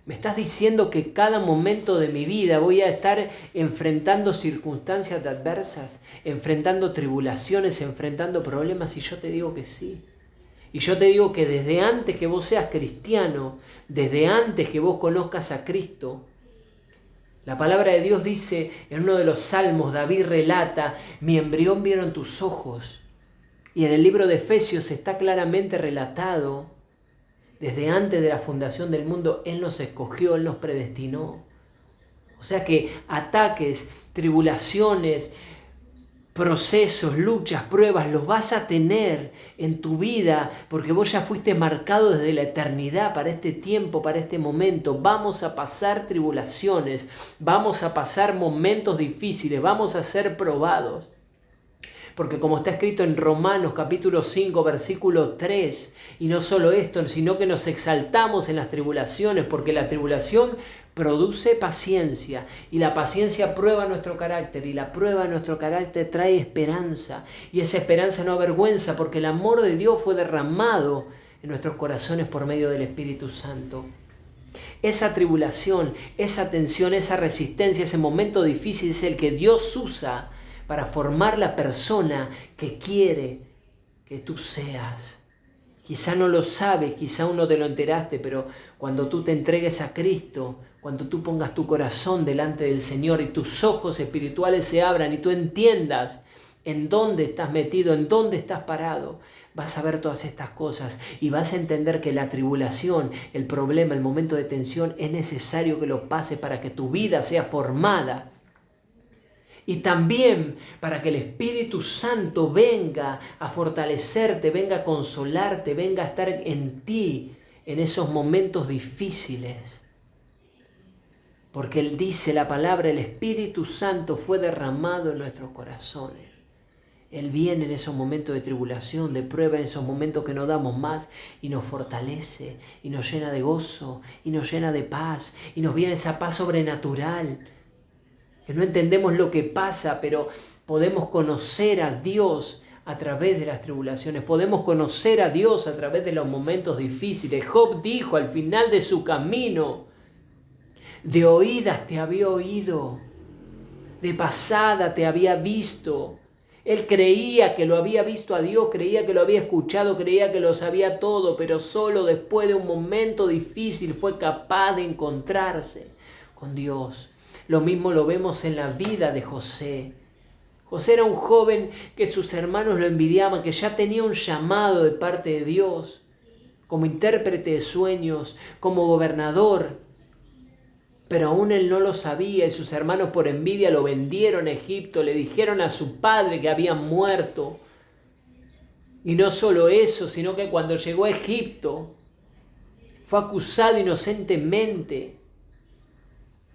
¿Me estás diciendo que cada momento de mi vida voy a estar enfrentando circunstancias adversas, enfrentando tribulaciones, enfrentando problemas? Y yo te digo que sí. Y yo te digo que desde antes que vos seas cristiano, desde antes que vos conozcas a Cristo, la palabra de Dios dice en uno de los salmos, David relata, mi embrión vieron tus ojos. Y en el libro de Efesios está claramente relatado, desde antes de la fundación del mundo, Él nos escogió, Él nos predestinó. O sea que ataques, tribulaciones, procesos, luchas, pruebas, los vas a tener en tu vida porque vos ya fuiste marcado desde la eternidad para este tiempo, para este momento. Vamos a pasar tribulaciones, vamos a pasar momentos difíciles, vamos a ser probados. Porque como está escrito en Romanos capítulo 5, versículo 3, y no solo esto, sino que nos exaltamos en las tribulaciones, porque la tribulación produce paciencia, y la paciencia prueba nuestro carácter, y la prueba de nuestro carácter trae esperanza, y esa esperanza no avergüenza, porque el amor de Dios fue derramado en nuestros corazones por medio del Espíritu Santo. Esa tribulación, esa tensión, esa resistencia, ese momento difícil es el que Dios usa para formar la persona que quiere que tú seas. Quizá no lo sabes, quizá aún no te lo enteraste, pero cuando tú te entregues a Cristo, cuando tú pongas tu corazón delante del Señor y tus ojos espirituales se abran y tú entiendas en dónde estás metido, en dónde estás parado, vas a ver todas estas cosas y vas a entender que la tribulación, el problema, el momento de tensión es necesario que lo pase para que tu vida sea formada. Y también para que el Espíritu Santo venga a fortalecerte, venga a consolarte, venga a estar en ti en esos momentos difíciles. Porque Él dice la palabra, el Espíritu Santo fue derramado en nuestros corazones. Él viene en esos momentos de tribulación, de prueba, en esos momentos que no damos más y nos fortalece y nos llena de gozo y nos llena de paz y nos viene esa paz sobrenatural. Que no entendemos lo que pasa, pero podemos conocer a Dios a través de las tribulaciones. Podemos conocer a Dios a través de los momentos difíciles. Job dijo al final de su camino, de oídas te había oído, de pasada te había visto. Él creía que lo había visto a Dios, creía que lo había escuchado, creía que lo sabía todo, pero solo después de un momento difícil fue capaz de encontrarse con Dios. Lo mismo lo vemos en la vida de José. José era un joven que sus hermanos lo envidiaban, que ya tenía un llamado de parte de Dios, como intérprete de sueños, como gobernador. Pero aún él no lo sabía y sus hermanos por envidia lo vendieron a Egipto, le dijeron a su padre que había muerto. Y no solo eso, sino que cuando llegó a Egipto fue acusado inocentemente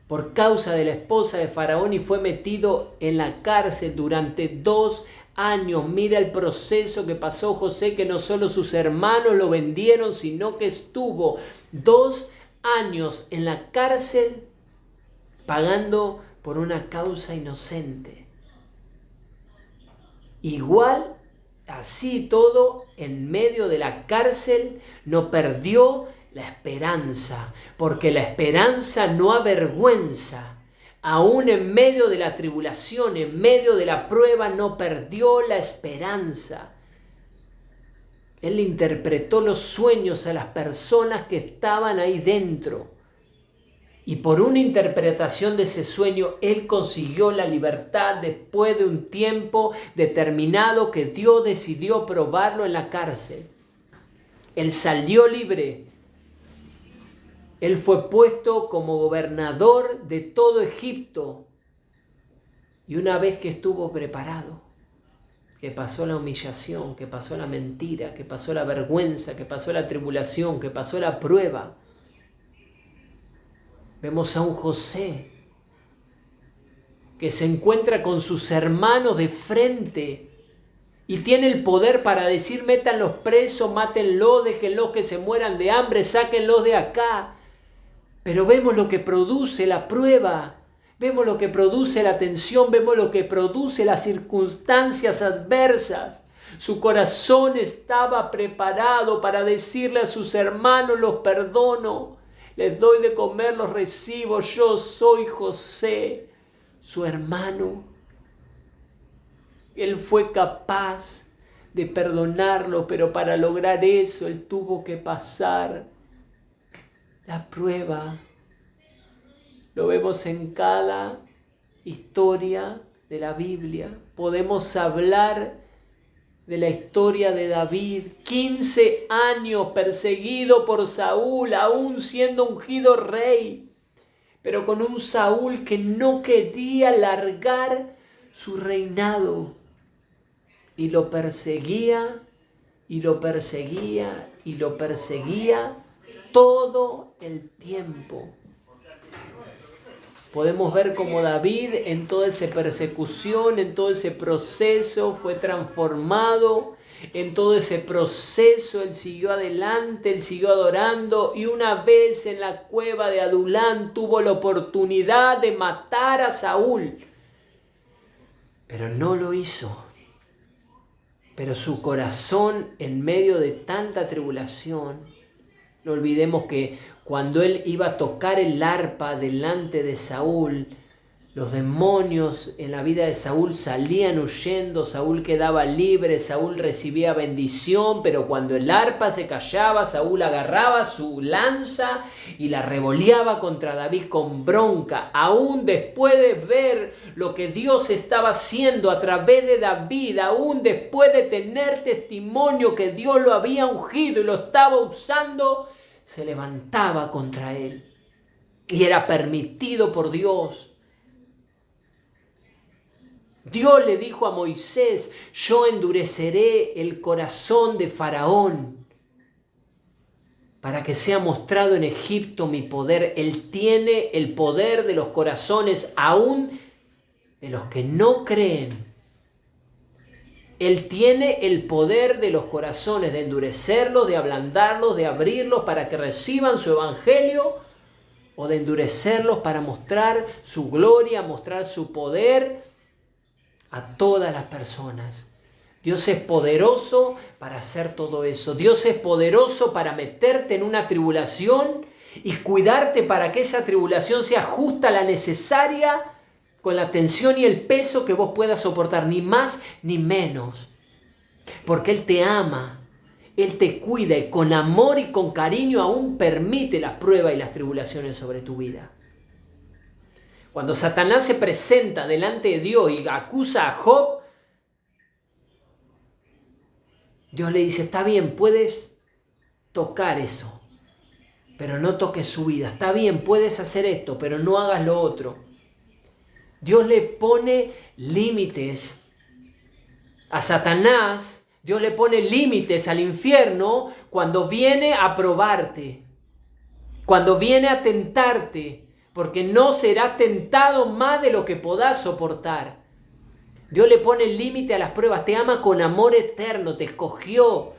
por causa de la esposa de Faraón y fue metido en la cárcel durante 2 años. Mira el proceso que pasó José, que no solo sus hermanos lo vendieron, sino que estuvo 2 años en la cárcel pagando por una causa inocente. Igual, así todo, en medio de la cárcel, no perdió la esperanza, porque la esperanza no avergüenza. Aún en medio de la tribulación, en medio de la prueba, no perdió la esperanza. Él interpretó los sueños a las personas que estaban ahí dentro. Y por una interpretación de ese sueño, él consiguió la libertad después de un tiempo determinado que Dios decidió probarlo en la cárcel. Él salió libre. Él fue puesto como gobernador de todo Egipto. Y una vez que estuvo preparado, que pasó la humillación, que pasó la mentira, que pasó la vergüenza, que pasó la tribulación, que pasó la prueba, vemos a un José que se encuentra con sus hermanos de frente y tiene el poder para decir: métanlos presos, mátenlos, déjenlos que se mueran de hambre, sáquenlos de acá. Pero vemos lo que produce la prueba, vemos lo que produce la tensión, vemos lo que produce las circunstancias adversas. Su corazón estaba preparado para decirle a sus hermanos: los perdono. les doy de comer, los recibo. Yo soy José, su hermano. Él fue capaz de perdonarlo, pero para lograr eso él tuvo que pasar la prueba. Lo vemos en cada historia de la Biblia. Podemos hablar de la historia de David, 15 años perseguido por Saúl, aún siendo ungido rey, pero con un Saúl que no quería largar su reinado. Y lo perseguía, y lo perseguía, y lo perseguía todo el tiempo. Podemos ver cómo David en toda esa persecución, en todo ese proceso fue transformado. En todo ese proceso él siguió adelante, él siguió adorando. Y una vez en la cueva de Adulán tuvo la oportunidad de matar a Saúl. Pero no lo hizo. Pero su corazón en medio de tanta tribulación, no olvidemos que cuando él iba a tocar el arpa delante de Saúl, los demonios en la vida de Saúl salían huyendo, Saúl quedaba libre, Saúl recibía bendición, pero cuando el arpa se callaba, Saúl agarraba su lanza y la revoleaba contra David con bronca. Aún después de ver lo que Dios estaba haciendo a través de David, aún después de tener testimonio que Dios lo había ungido y lo estaba usando, se levantaba contra él. Y era permitido por Dios. Dios le dijo a Moisés: yo endureceré el corazón de Faraón para que sea mostrado en Egipto mi poder. Él tiene el poder de los corazones, aún de los que no creen. Él tiene el poder de los corazones, de endurecerlos, de ablandarlos, de abrirlos para que reciban su evangelio, o de endurecerlos para mostrar su gloria, mostrar su poder a todas las personas. Dios es poderoso para hacer todo eso. Dios es poderoso para meterte en una tribulación y cuidarte para que esa tribulación sea justa, la necesaria, con la tensión y el peso que vos puedas soportar, ni más ni menos. Porque Él te ama, Él te cuida y con amor y con cariño aún permite las pruebas y las tribulaciones sobre tu vida. Cuando Satanás se presenta delante de Dios y acusa a Job, Dios le dice: está bien, puedes tocar eso, pero no toques su vida. Está bien, puedes hacer esto, pero no hagas lo otro. Dios le pone límites a Satanás, Dios le pone límites al infierno cuando viene a probarte, cuando viene a tentarte, porque no serás tentado más de lo que podás soportar. Dios le pone límite a las pruebas, te ama con amor eterno, te escogió,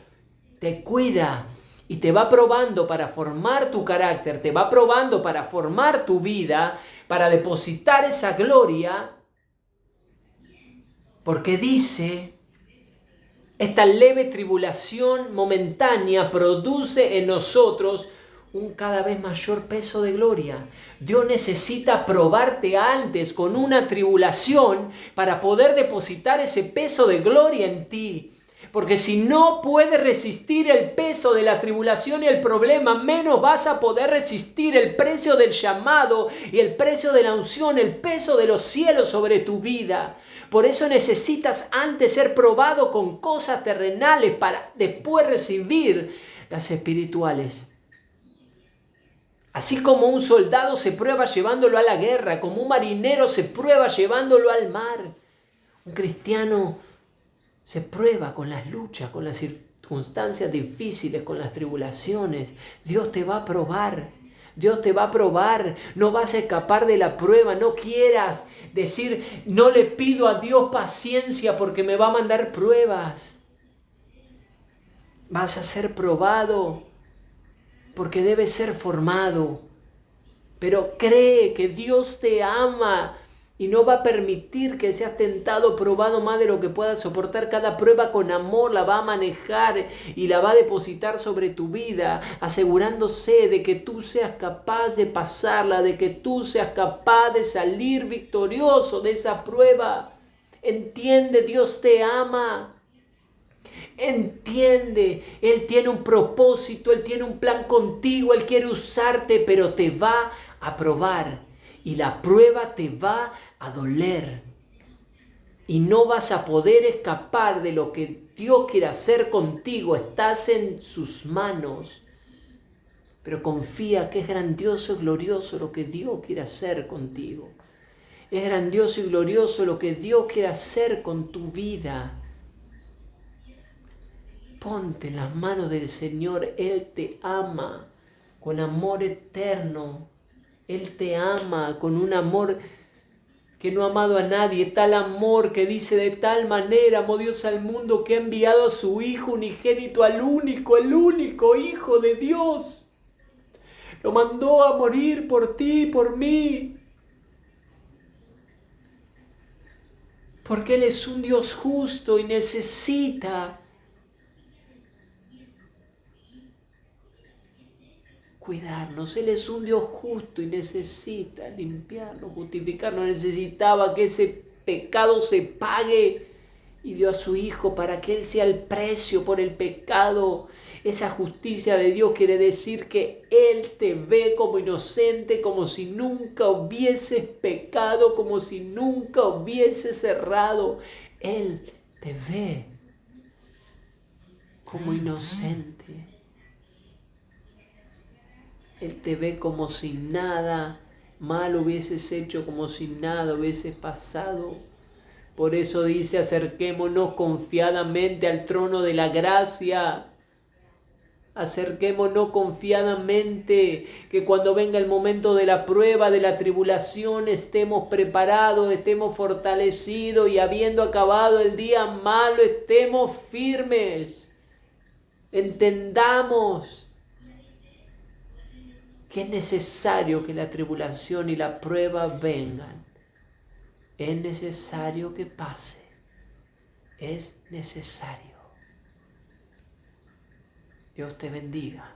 te cuida y te va probando para formar tu carácter, te va probando para formar tu vida, para depositar esa gloria, porque dice: esta leve tribulación momentánea produce en nosotros un cada vez mayor peso de gloria. Dios necesita probarte antes con una tribulación para poder depositar ese peso de gloria en ti. Porque si no puedes resistir el peso de la tribulación y el problema, menos vas a poder resistir el precio del llamado y el precio de la unción, el peso de los cielos sobre tu vida. Por eso necesitas antes ser probado con cosas terrenales para después recibir las espirituales. Así como un soldado se prueba llevándolo a la guerra, como un marinero se prueba llevándolo al mar, un cristiano se prueba con las luchas, con las circunstancias difíciles, con las tribulaciones. Dios te va a probar. Dios te va a probar. No vas a escapar de la prueba. No quieras decir: no le pido a Dios paciencia porque me va a mandar pruebas. Vas a ser probado porque debes ser formado. Pero cree que Dios te ama Y no va a permitir que seas tentado, probado más de lo que puedas soportar. Cada prueba con amor la va a manejar y la va a depositar sobre tu vida, asegurándose de que tú seas capaz de pasarla, de que tú seas capaz de salir victorioso de esa prueba. Entiende, Dios te ama. Entiende, Él tiene un propósito, Él tiene un plan contigo, Él quiere usarte, pero te va a probar. Y la prueba te va a doler. Y no vas a poder escapar de lo que Dios quiere hacer contigo. Estás en sus manos. Pero confía que es grandioso y glorioso lo que Dios quiere hacer contigo. Es grandioso y glorioso lo que Dios quiere hacer con tu vida. Ponte en las manos del Señor. Él te ama con amor eterno. Él te ama con un amor que no ha amado a nadie, tal amor que dice: de tal manera amó Dios al mundo que ha enviado a su Hijo unigénito, el único Hijo de Dios. Lo mandó a morir por ti y por mí. Porque Él es un Dios justo y necesita cuidarnos. Él es un Dios justo y necesita limpiarnos, justificarnos. Necesitaba que ese pecado se pague y dio a su Hijo para que Él sea el precio por el pecado. Esa justicia de Dios quiere decir que Él te ve como inocente, como si nunca hubieses pecado, como si nunca hubieses errado. Él te ve como inocente. Él te ve como si nada mal hubieses hecho, como si nada hubieses pasado. Por eso dice: acerquémonos confiadamente al trono de la gracia. Acerquémonos confiadamente, que cuando venga el momento de la prueba, de la tribulación, estemos preparados, estemos fortalecidos y habiendo acabado el día malo, estemos firmes. Entendamos que es necesario que la tribulación y la prueba vengan. Es necesario que pase. Es necesario. Dios te bendiga.